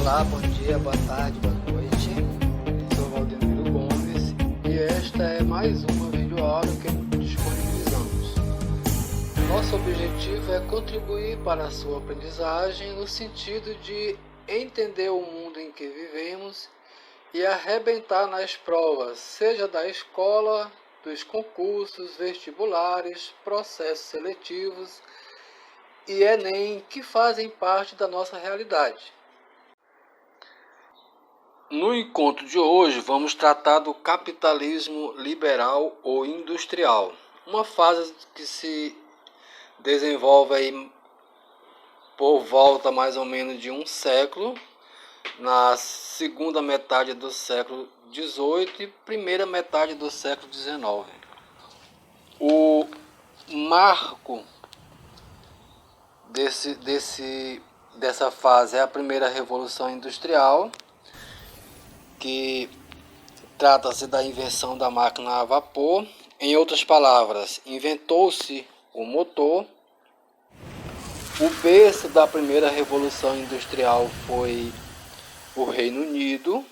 Olá, bom dia, boa tarde, boa noite. Sou Valdemiro Gomes e esta é mais uma videoaula que disponibilizamos. Nosso objetivo é contribuir para a sua aprendizagem no sentido de entender o mundo em que vivemos e arrebentar nas provas, seja da escola, dos concursos, vestibulares, processos seletivos e Enem, que fazem parte da nossa realidade. No encontro de hoje, vamos tratar do capitalismo liberal ou industrial, uma fase que se desenvolve aí por volta mais ou menos de um século, na segunda metade do século XVIII e primeira metade do século XIX. O marco dessa fase é a primeira Revolução Industrial, que trata-se da invenção da máquina a vapor. Em outras palavras, inventou-se o motor. O berço da primeira Revolução Industrial foi o Reino Unido.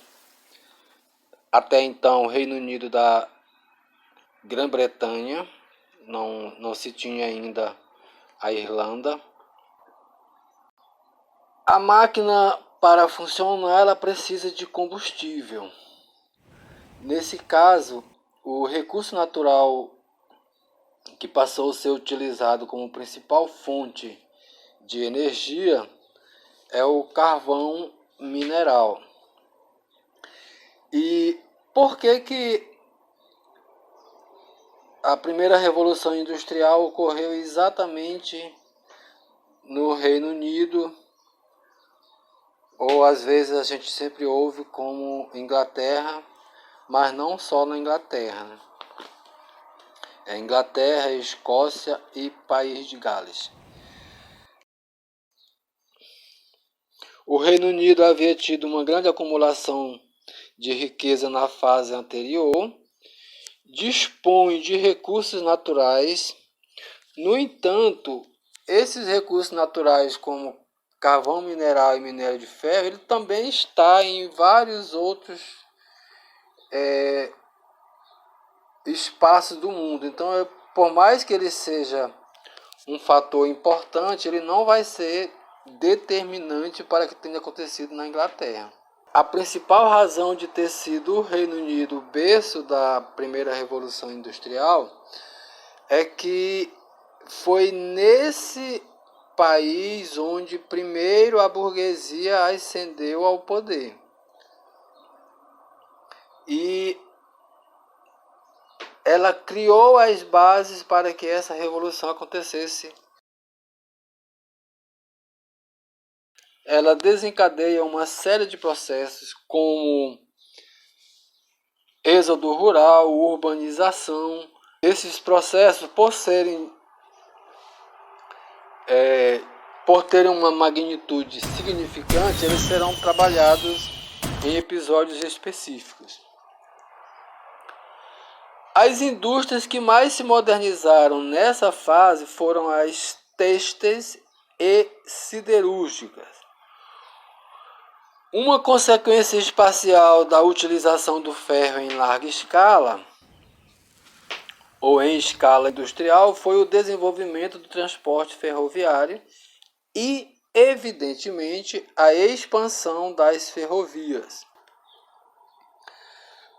Até então, o Reino Unido da Grã-Bretanha, não se tinha ainda a Irlanda. A máquina, para funcionar, ela precisa de combustível. Nesse caso, o recurso natural que passou a ser utilizado como principal fonte de energia é o carvão mineral. E por que a primeira Revolução Industrial ocorreu exatamente no Reino Unido? Ou às vezes a gente sempre ouve como Inglaterra, mas não só na Inglaterra, né? É Inglaterra, Escócia e País de Gales. O Reino Unido havia tido uma grande acumulação de riqueza na fase anterior, dispõe de recursos naturais. No entanto, esses recursos naturais, como carvão mineral e minério de ferro, ele também está em vários outros espaços do mundo. Então, por mais que ele seja um fator importante, ele não vai ser determinante para que tenha acontecido na Inglaterra. A principal razão de ter sido o Reino Unido o berço da primeira Revolução Industrial é que foi nesse país onde primeiro a burguesia ascendeu ao poder. E ela criou as bases para que essa revolução acontecesse. Ela desencadeia uma série de processos como êxodo rural, urbanização. Esses processos, por terem uma magnitude significante, eles serão trabalhados em episódios específicos. As indústrias que mais se modernizaram nessa fase foram as têxteis e siderúrgicas. Uma consequência espacial da utilização do ferro em larga escala, ou em escala industrial, foi o desenvolvimento do transporte ferroviário e, evidentemente, a expansão das ferrovias.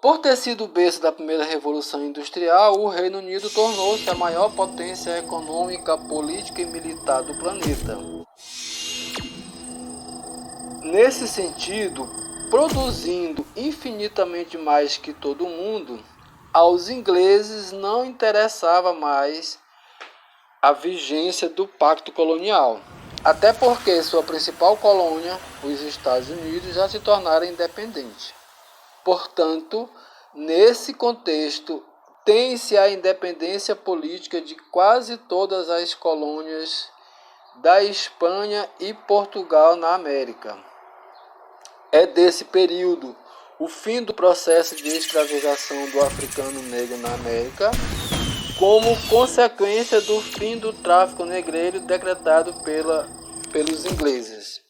Por ter sido o berço da primeira Revolução Industrial, o Reino Unido tornou-se a maior potência econômica, política e militar do planeta. Nesse sentido, produzindo infinitamente mais que todo mundo, aos ingleses não interessava mais a vigência do pacto colonial, até porque sua principal colônia, os Estados Unidos, já se tornaram independentes. Portanto, nesse contexto, tem-se a independência política de quase todas as colônias da Espanha e Portugal na América. É desse período o fim do processo de escravização do africano negro na América, como consequência do fim do tráfico negreiro decretado pelos ingleses.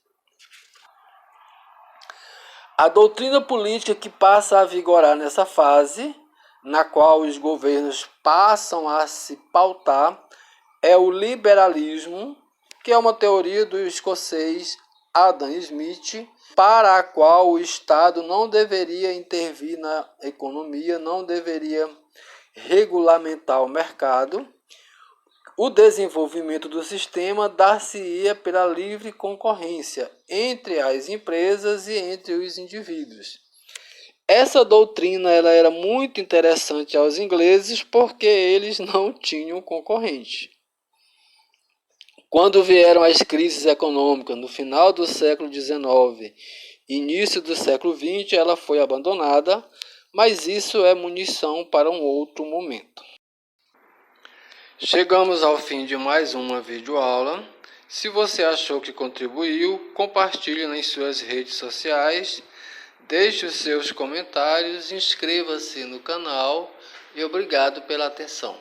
A doutrina política que passa a vigorar nessa fase, na qual os governos passam a se pautar, é o liberalismo, que é uma teoria do escocês Adam Smith, para a qual o Estado não deveria intervir na economia, não deveria regulamentar o mercado. O desenvolvimento do sistema dar-se-ia pela livre concorrência entre as empresas e entre os indivíduos. Essa doutrina ela era muito interessante aos ingleses porque eles não tinham concorrente. Quando vieram as crises econômicas no final do século XIX, início do século XX, ela foi abandonada, mas isso é munição para um outro momento. Chegamos ao fim de mais uma videoaula. Se você achou que contribuiu, compartilhe nas suas redes sociais, deixe os seus comentários, inscreva-se no canal e obrigado pela atenção.